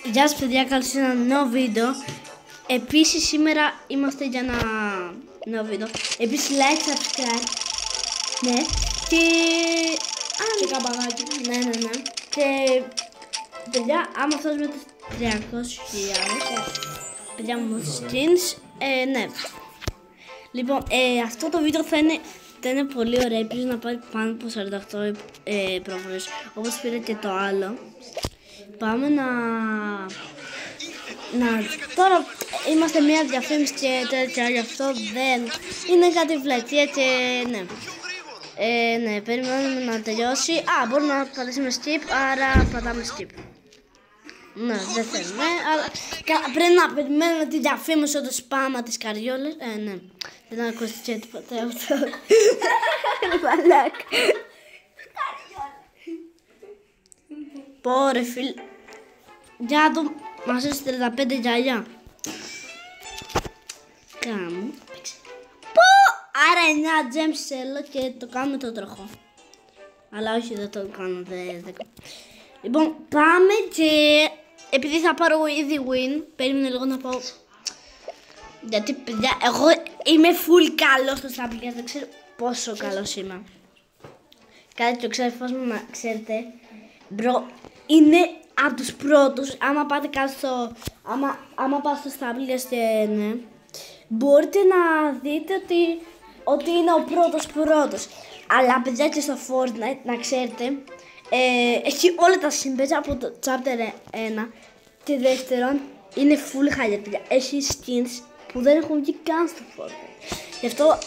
Γεια σας παιδιά, καλώς ήρθατε σε ένα νέο βίντεο. Επίσης σήμερα είμαστε για ένα νέο βίντεο. Επίσης like, subscribe. Ναι. Και καμπανάκι. Ναι. Και παιδιά, άμα φτάσουμε τις 300.000 παιδιά μου skins, ναι. Λοιπόν, αυτό το βίντεο θα είναι πολύ ωραίο. Επίσης να πάρει πάνω από 48 πρόβολες, όπως πήρε και το άλλο. Πάμε τώρα είμαστε μια διαφήμιση και τέτοια, γι' αυτό δεν είναι κάτι βλακεία και ναι. Ναι, περιμένουμε να τελειώσει. Μπορούμε να πατήσουμε skip, άρα πατάμε skip. Ναι, δεν θέλουμε, αλλά πρέπει να περιμένουμε τη διαφήμιση όταν σπάμα τις καριόλες. Ναι, δεν ακούστηκε τίποτα αυτό. Μαλάκα. Πόρε φίλε. Για το μας έχει 35 γυαλιά. Κάμου. Πω! Άρα 9 gems θέλω και το κάνουμε το τροχό. Αλλά όχι, δεν το κάνω. Λοιπόν, πάμε και επειδή θα πάρω ήδη win, περίμενε λίγο να πάω. Γιατί παιδιά, εγώ είμαι full καλός στο Stablegate, δεν ξέρω πόσο καλός είμαι. Κάτι το ξέρω, φως μου να ξέρετε. Μπρο, είναι από τους πρώτους. Άμα πάτε κάτω στο. Άμα πάτε στο Stablegate και ναι, μπορείτε να δείτε ότι είναι ο πρώτος. Αλλά παιδιά και στο Fortnite, να ξέρετε, έχει όλα τα συμπέτια από το chapter 1 και δεύτερον είναι full χάλια παιδιά. Έχει skins που δεν έχουν βγει καν στο Fortnite. Γι' αυτό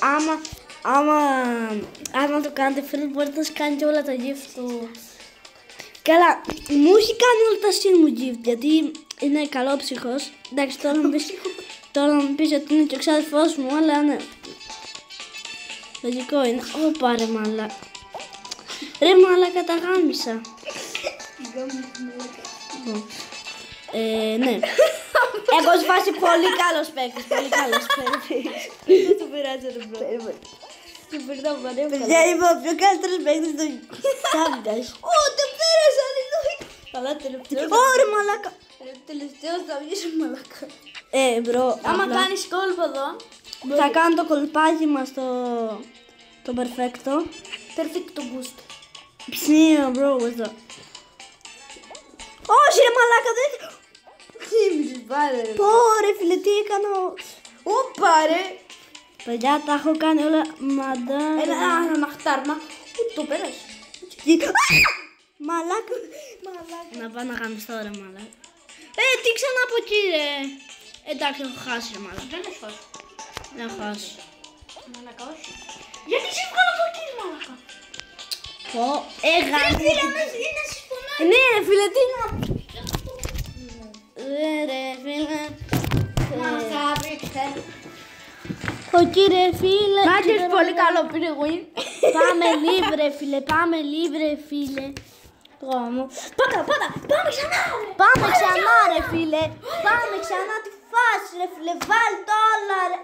άμα το κάνετε φίλοι, μπορείτε να σας κάνετε όλα τα gift του. Καλά, μου έχει κάνει όλα τα skin μου gift γιατί είναι καλό ψυχός. Εντάξει, τώρα μου πεις ότι είναι και ο ξάδερφός μου, αλλά ναι. Λογικό είναι. Ωπα ρε μαλάκα. Ρε μαλάκα, τα γάμισα. Ναι. Έχω σβάσει πολύ καλός παίκτης. Δεν του πειράζει ρε μπρο. Του περνάω πανέμου καλά. Παιδιά, είμαι ο πιο καλύτερος παίκτης στο Stablegate. Το πέρασα, αλληλούια. Καλά, τελευταίος. Ωρε μαλάκα. Τελευταίος θα βγεις μαλάκα. Μπρο, άμα κάνεις κόλπο εδώ, θα κάνω το κολπάκι μας το perfecto. Perfecto boost. Ψήνιο, bro, εδώ. Όχι ρε μαλάκα, δεν. Πω ρε φίλε, τι έκανα. Οπα ρε. Παιδιά, τα έχω κάνει όλα μαντά. Ένα μαχτάρμα. Το πέρασε. Μαλάκα. Να πάω να κάνεις τώρα μαλάκα. Τι ξανά από εκεί ρε. Εντάξει, έχω χάσει ρε μαλάκα. Δεν έχω χάσει. Δεν έχω χάσει. Μαλάκα, όχι. Γιατί σε βγάλω από εκεί μαλάκα. Πω, γάμι. Ρε φίλε, είναι συμπονάκι. Ναι ρε φίλε, τι να. Ρε φίλε. Όχι ρε φίλε. Μάγκες πολύ καλό πήρε win. Πάμε libre φίλε. Πάτα, πάμε ξανά ρε. Πάμε ξανά ρε φίλε. Πάμε ξανά τη φάση ρε φίλε. Βάλ' το όλα ρε.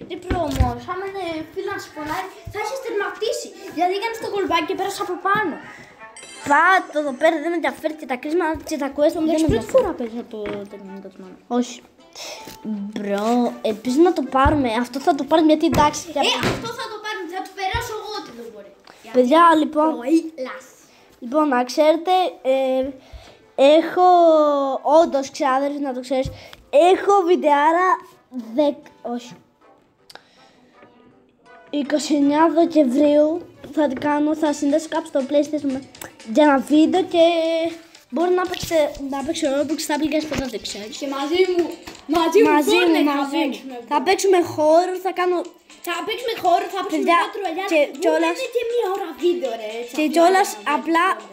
Τι πρόμος, άμα είναι φίλε να σου πονάει, θα έχεις τερματίσει. Γιατί έκανες το κολπάκι και πέρασε από πάνω. Πάτω εδώ πέρα, δεν με ενδιαφέρει και τα κρίσματα και τα quest μου δεν με ενδιαφέρει. Πρώτη φορά παίζεις από το μάνα. Όχι. Μπρο, επίσης να το πάρουμε, αυτό θα το πάρουμε γιατί εντάξει. Αυτό θα το πάρουμε, θα του περάσω εγώ ό,τι δεν μπορεί. Παιδιά, λοιπόν, να ξέρετε, έχω, όντως ξάδερφοι να το ξέρεις, έχω βιντεάρα 29 Δεκεμβρίου θα συνδέσω κάπου στο PlayStation για ένα βίντεο και μπορεί να παίξω Roblox στα Stablegate που δεν ξέρεις. Και μαζί μου θα παίξουμε χώρο, θα παίξουμε πατρουλιά, κιόλας και μία ώρα βίντεο ρε. Και κιόλας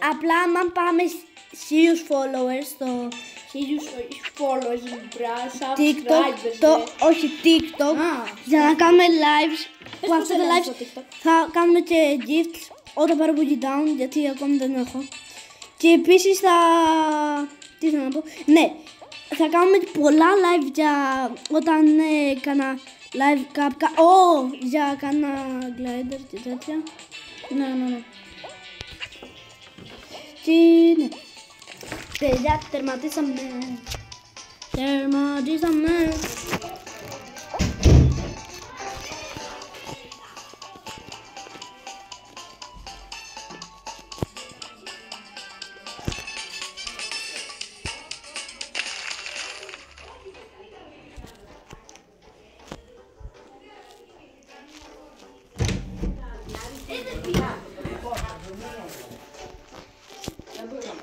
απλά άμα πάμε 1000 followers στο TikTok, για να κάνουμε lives, που αυτά τα lives θα κάνουμε και gifts όταν πάρω boogie down, γιατί ακόμη δεν έχω. Και επίσης τι θέλω να πω, ναι, θα κάνουμε πολλά live για όταν κάνα live κάποια, για κάνα glider και τέτοια. Ναι. Και ναι. Παιδιά, τερματίσαμε. Τερματίσαμε.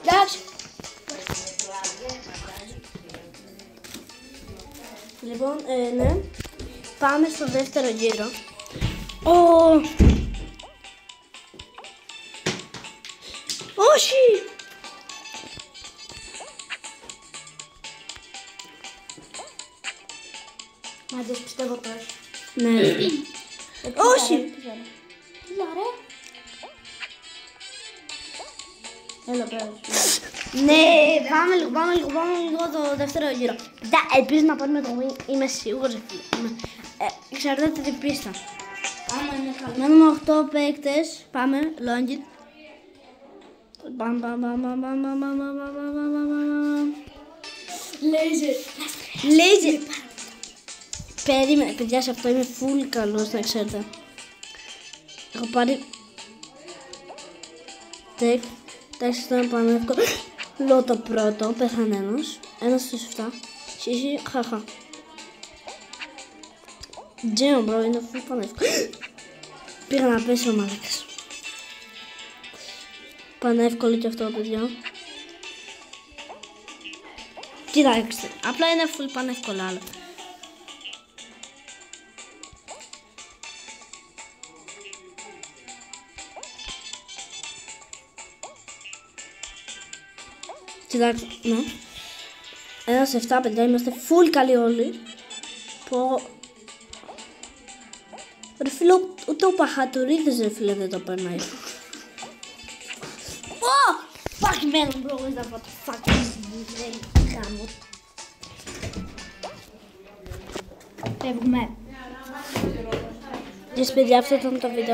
Εντάξει. Λοιπόν, ναι. Πάμε στο δεύτερο γύρο. Όχι! Μάτσες, πιστεύω το όχι. Ναι. Όχι! Λαρέ. Έλα πέρα. Ναι, πάμε λίγο το δεύτερο γύρο. Παιδιά, ελπίζω να πάρουμε το win, είμαι σίγουρος. Εξαρτάται την πίστα. Άμα είναι καλό. Μένουμε 8 παίκτες, πάμε, Longit. Μπαμ. Λέιζερ. Περίμενε, παιδιά, σε αυτό είμαι full καλός, να ξέρετε. Έχω πάρει... Τεκ. Εντάξει, ήταν πάνω εύκολο. Λέω το πρώτο, πέθανε ένας. Ένας στους 7. Σίση, χαχα. Τζέο, μπρο, είναι full πάνω εύκολο. Πήγα να πέσει ο μαλάκας. Πανεύκολο και αυτό, παιδιά. Κοιτάξτε, απλά είναι full πανεύκολο άλλο. Κοιτάξτε, ναι. Ένας 7, παιδιά, είμαστε full καλοί όλοι. Πω... Ρε φίλε, ούτε ο Παχατουρίδης, ρε φίλε, δεν το περνάει. Fuck man, bro, is that what the fuck is this? Γάμο. Φεύγουμε. Yes, παιδιά, αυτό ήταν το βίντεο.